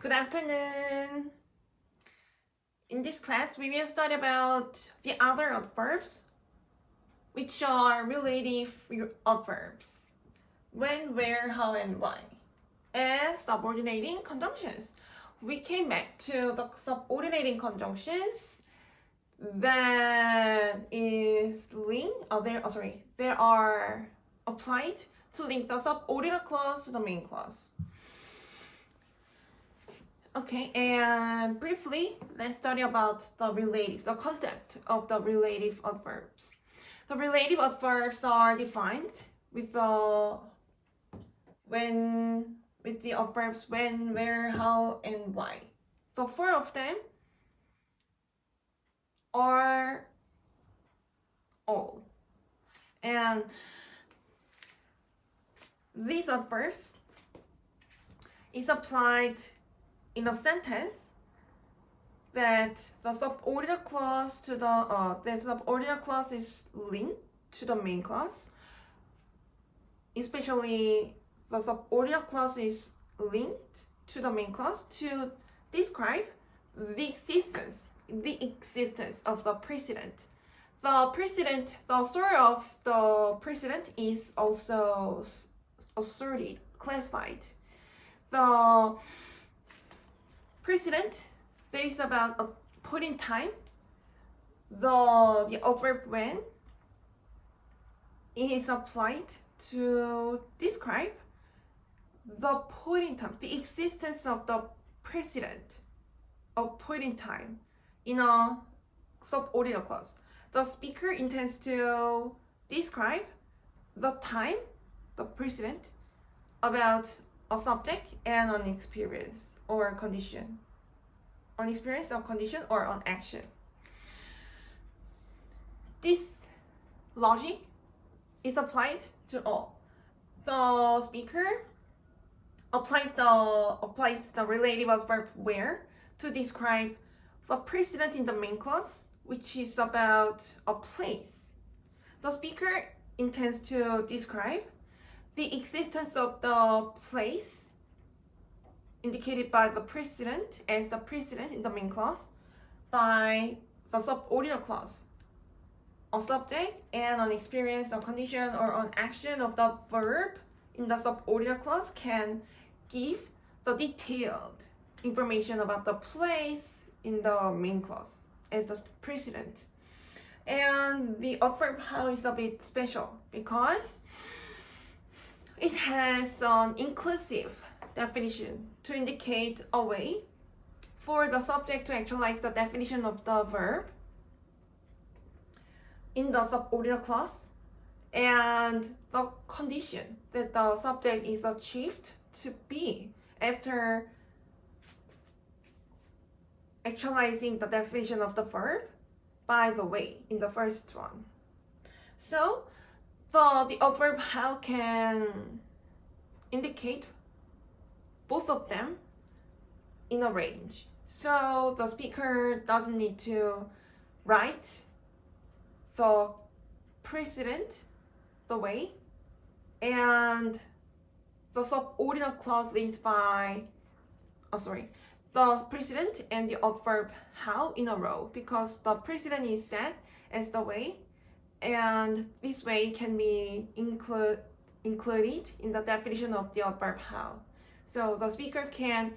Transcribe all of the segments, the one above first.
Good afternoon. In this class, we will study about the other adverbs, which are relative adverbs. When, where, how, and why. As subordinating conjunctions. We came back to the subordinating conjunctions that is they are applied to link the subordinate clause to the main clause. Okay, and briefly, let's study about the concept of the relative adverbs. The relative adverbs are defined with the adverbs when, where, how, and why. So 4 of them are all. And these adverbs is applied in a sentence that the subordinate clause is linked to the main clause. Especially the subordinate clause is linked to the main clause to describe the existence of the precedent. The story of the precedent is also asserted, classified. The precedent that is about a point in time, the adverb when is applied to describe the point in time, the existence of the precedent of point in time in a subordinate clause. The speaker intends to describe the time, the precedent, about a subject and an experience or condition. On experience, on condition, or on action. This logic is applied to all. The speaker applies the relative adverb where to describe the precedent in the main clause, which is about a place. The speaker intends to describe the existence of the place indicated by the precedent as the precedent in the main clause by the subordinate clause. A subject and an experience, a condition, or an action of the verb in the subordinate clause can give the detailed information about the place in the main clause as the precedent. And the adverb how is a bit special because it has an inclusive definition to indicate a way for the subject to actualize the definition of the verb in the subordinate clause and the condition that the subject is achieved to be after actualizing the definition of the verb by the way in the first one. So the adverb how can indicate both of them in a range. So the speaker doesn't need to write the precedent, the way, and the subordinate clause linked by, the precedent and the adverb how in a row because the precedent is set as the way and this way can be included in the definition of the adverb how. So the speaker can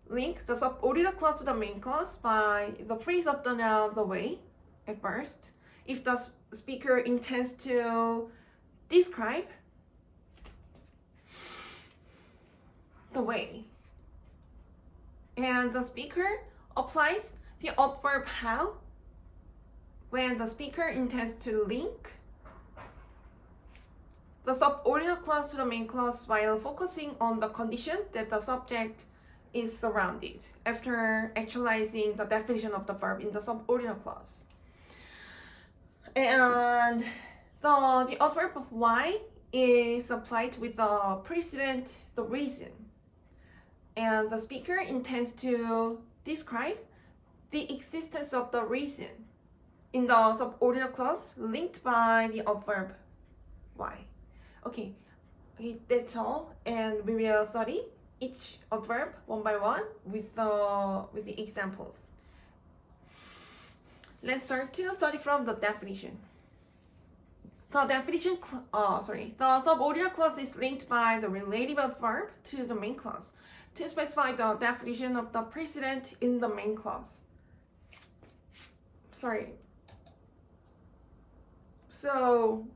link the subordinate clause to the main clause by the phrase of the noun the way at first. If the speaker intends to describe the way. And the speaker applies the adverb how when the speaker intends to link the subordinate clause to the main clause while focusing on the condition that the subject is surrounded after actualizing the definition of the verb in the subordinate clause. And the adverb of why is applied with the precedent, the reason. And the speaker intends to describe the existence of the reason in the subordinate clause linked by the adverb why. Okay, that's all, and we will study each adverb one by one with the examples. Let's start to study from the definition. The definition, the subordinate clause is linked by the relative adverb to the main clause to specify the definition of the precedent in the main clause. So,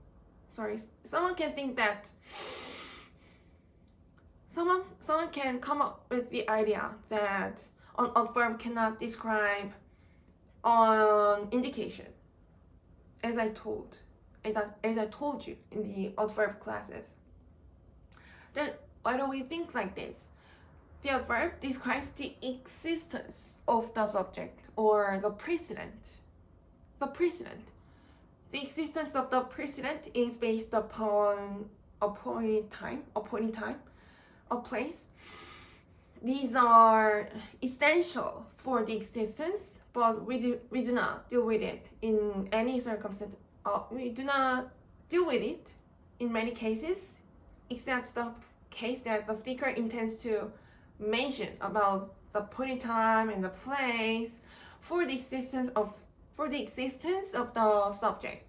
someone can think that someone can come up with the idea that an adverb cannot describe an indication, as I told you in the adverb classes. Then why don't we think like this? The adverb describes the existence of the subject or the precedent. The existence of the precedent is based upon a point in time, a place. These are essential for the existence, but we do not deal with it in any circumstance. We do not deal with it in many cases, except the case that the speaker intends to mention about the point in time and the place for the existence of the subject.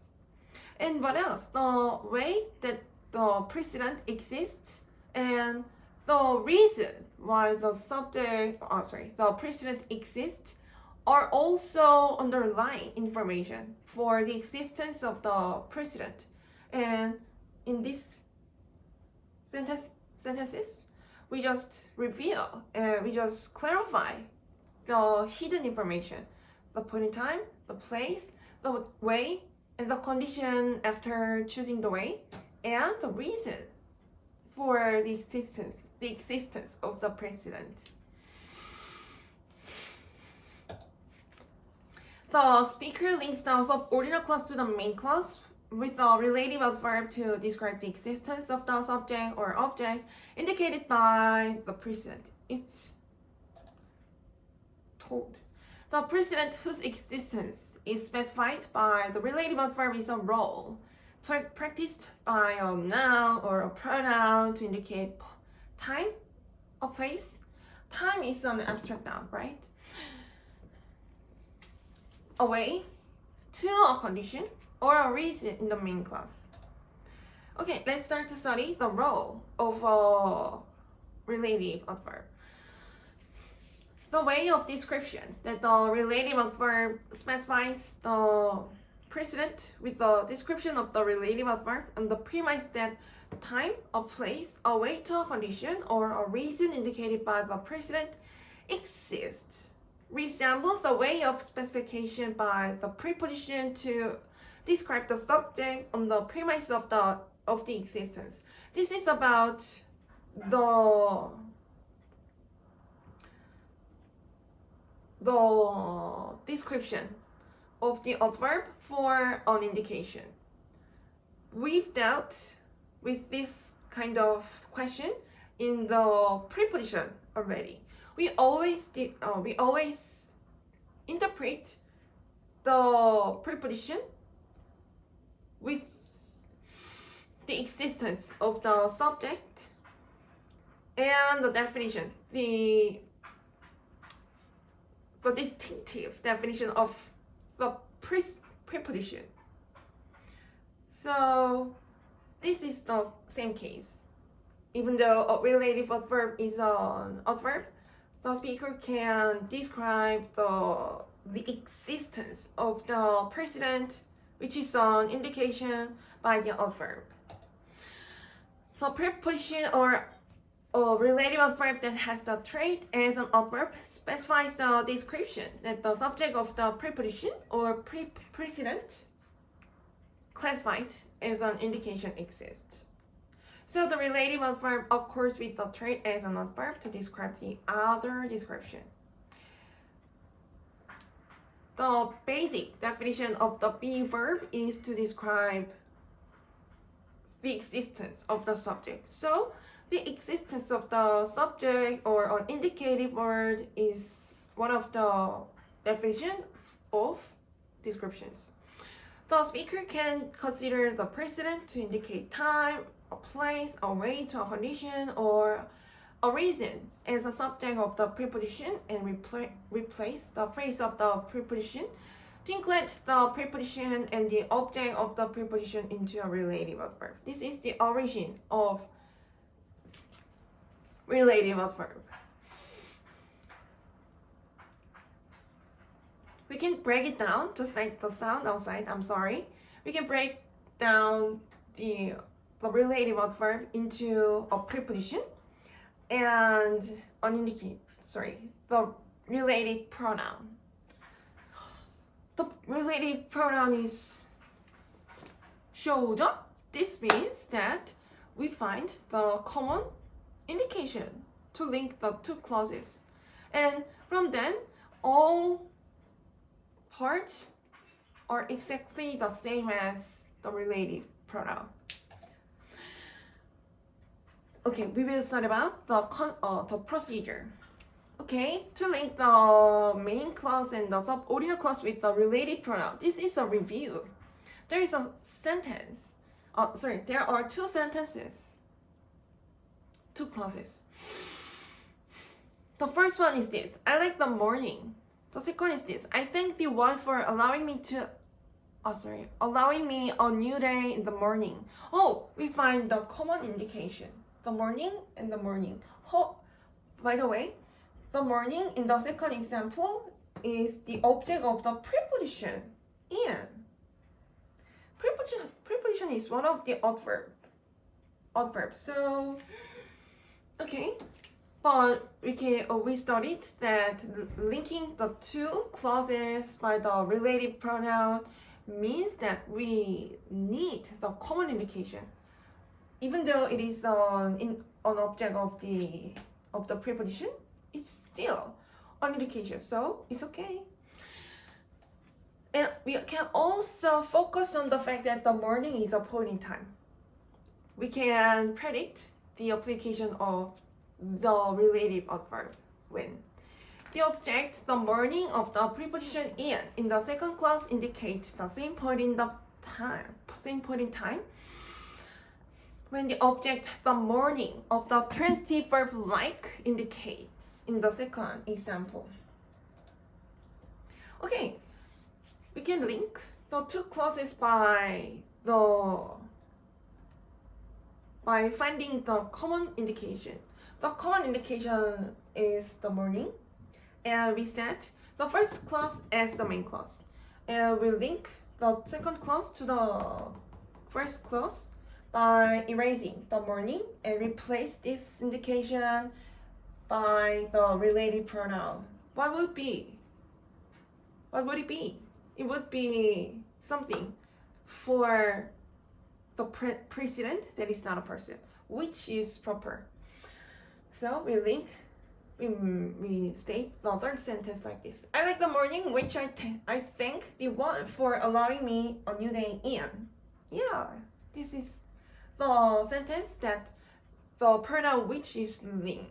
And what else? The way that the precedent exists and the reason why the precedent exists are also underlying information for the existence of the precedent. And in this sentences, we just reveal and we just clarify the hidden information, the point in time, the place, the way, and the condition after choosing the way, and the reason for the existence of the precedent. The speaker links the subordinate clause to the main clause with a relative adverb to describe the existence of the subject or object indicated by the precedent. It's told. The precedent whose existence is specified by the relative adverb is a role practiced by a noun or a pronoun to indicate time, a place. Time is an abstract noun, right? A way, to a condition, or a reason in the main clause. Okay, let's start to study the role of a relative adverb. The way of description that the relative adverb specifies the precedent with the description of the relative adverb and the premise that time, a place, a way to a condition, or a reason indicated by the precedent exists resembles a way of specification by the preposition to describe the subject on the premise of the existence. This is about the description of the adverb for an indication. We've dealt with this kind of question in the preposition already. We always interpret the preposition with the existence of the subject and the definition, the distinctive definition of the preposition. So this is the same case. Even though a relative adverb is an adverb, the speaker can describe the existence of the precedent, which is an indication by the adverb. The preposition or relative adverb that has the trait as an adverb specifies the description that the subject of the preposition or precedent classified as an indication exists. So the relative adverb occurs with the trait as an adverb to describe the other description. The basic definition of the be verb is to describe the existence of the subject. So the existence of the subject or an indicative word is one of the definitions of descriptions. The speaker can consider the precedent to indicate time, a place, a way to a condition, or a reason as a subject of the preposition and replace the phrase of the preposition to include the preposition and the object of the preposition into a relative adverb. This is the origin of relative adverb. We can break it down, just like the sound outside, I'm sorry. We can break down the relative adverb into a preposition and the relative pronoun. The relative pronoun is showed up. This means that we find the common indication to link the two clauses. And from then, all parts are exactly the same as the relative pronoun. Okay, we will start about the procedure. Okay, to link the main clause and the subordinate clause with the related pronoun. This is a review. There is a sentence. There are two sentences. Two clauses. The first one is this: I like the morning. The second is this: I thank the one for allowing me a new day in the morning. Oh, we find the common indication. The morning and the morning. Oh, by the way, the morning in the second example is the object of the preposition in. Preposition is one of the adverbs. So, okay, but we studied that linking the two clauses by the relative pronoun means that we need the common indication. Even though it is an object of the preposition, it's still an indication, so it's okay. And we can also focus on the fact that the morning is a point in time. We can predict the application of the relative adverb when the object, the morning of the preposition in the second clause indicates the same point in time. When the object, the morning of the transitive verb like indicates in the second example. Okay, we can link the two clauses by finding the common indication. The common indication is the morning, and we set the first clause as the main clause, and we link the second clause to the first clause by erasing the morning and replace this indication by the related pronoun. What would it be? It would be something for the precedent that is not a person, which is proper. So we state the third sentence like this: I like the morning, which I thank the one for allowing me a new day in. Yeah, this is the sentence that the pronoun which is the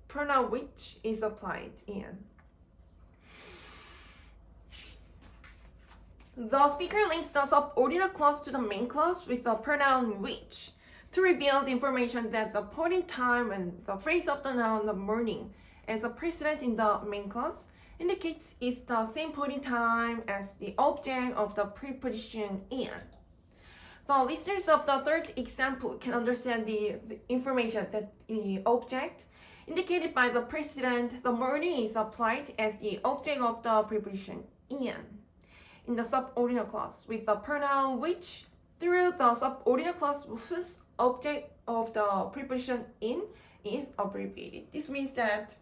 pronoun which is applied in. The speaker links the subordinate clause to the main clause with the pronoun which to reveal the information that the point in time and the phrase of the noun the morning as a precedent in the main clause indicates is the same point in time as the object of the preposition in. The listeners of the third example can understand the information that the object indicated by the precedent the morning is applied as the object of the preposition in the subordinate clause with the pronoun which through the subordinate clause whose object of the preposition in is abbreviated. This means that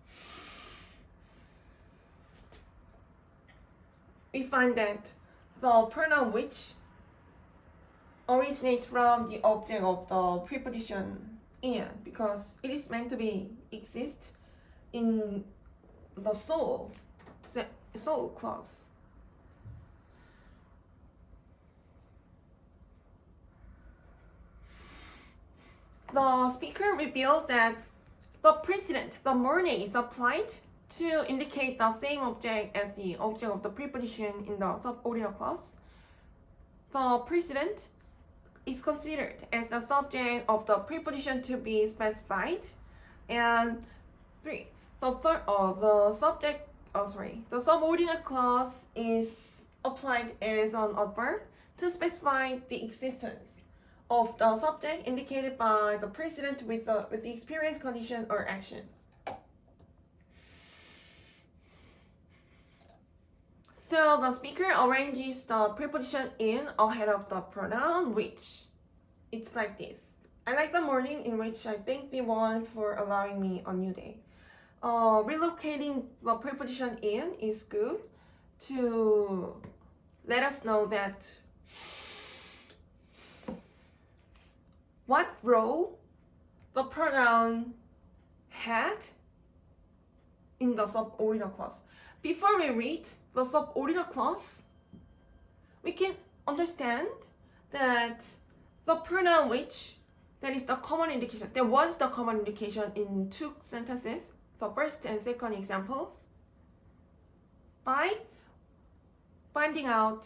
we find that the pronoun which originates from the object of the preposition in because it is meant to be exist in the sole clause. The speaker reveals that the precedent, the morning, is applied to indicate the same object as the object of the preposition in the subordinate clause. The precedent is considered as the subject of the preposition to be specified. And 3, the subordinate clause is applied as an adverb to specify the existence of the subject indicated by the precedent with the experience, condition, or action. So the speaker arranges the preposition in ahead of the pronoun which. It's like this. I like the morning in which I thank the one for allowing me a new day. Relocating the preposition in is good to let us know that what role the pronoun had in the subordinate clause. Before we read the subordinate clause, we can understand that the pronoun which, that is the common indication. There was the common indication in 2 sentences, the first and second examples, by finding out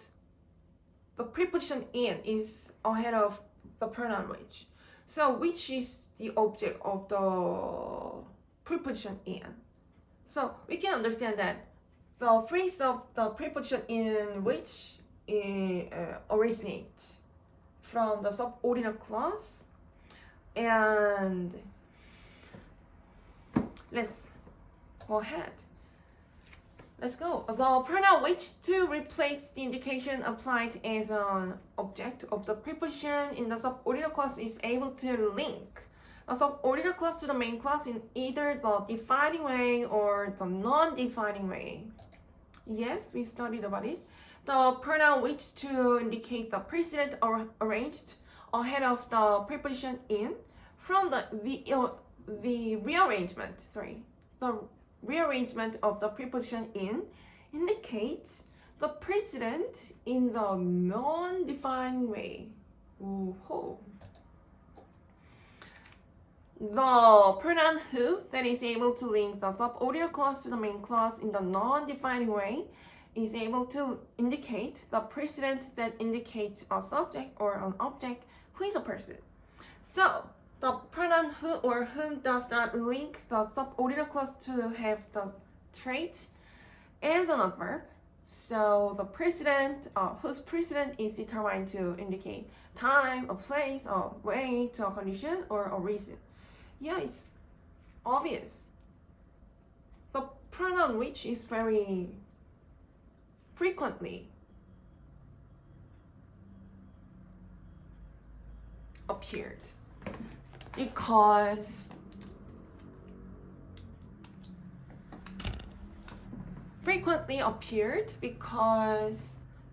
the preposition in is ahead of the pronoun which. So which is the object of the preposition in. So we can understand that the phrase of the preposition in which originates from the subordinate clause. And let's go ahead. Let's go. The pronoun which to replace the indication applied as an object of the preposition in the subordinate clause is able to link the subordinate clause to the main clause in either the defining way or the non-defining way. Yes, we studied about it. The pronoun which to indicate the precedent or arranged ahead of the preposition in from the rearrangement of the preposition in indicates the precedent in the non-defined way. Ooh-ho. The pronoun who that is able to link the subordinate clause to the main clause in the non-defining way is able to indicate the precedent that indicates a subject or an object who is a person. So the pronoun who or whom does not link the subordinate clause to have the trait as an adverb. So the precedent, whose precedent is determined to indicate time, a place, a way, to a condition, or a reason. Yeah, it's obvious. The pronoun which is very frequently appeared because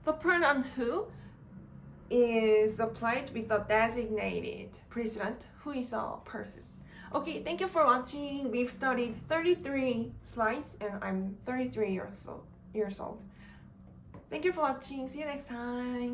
the pronoun who is applied with a designated precedent who is a person. Okay, thank you for watching. We've studied 33 slides and I'm 33 years old. Thank you for watching. See you next time.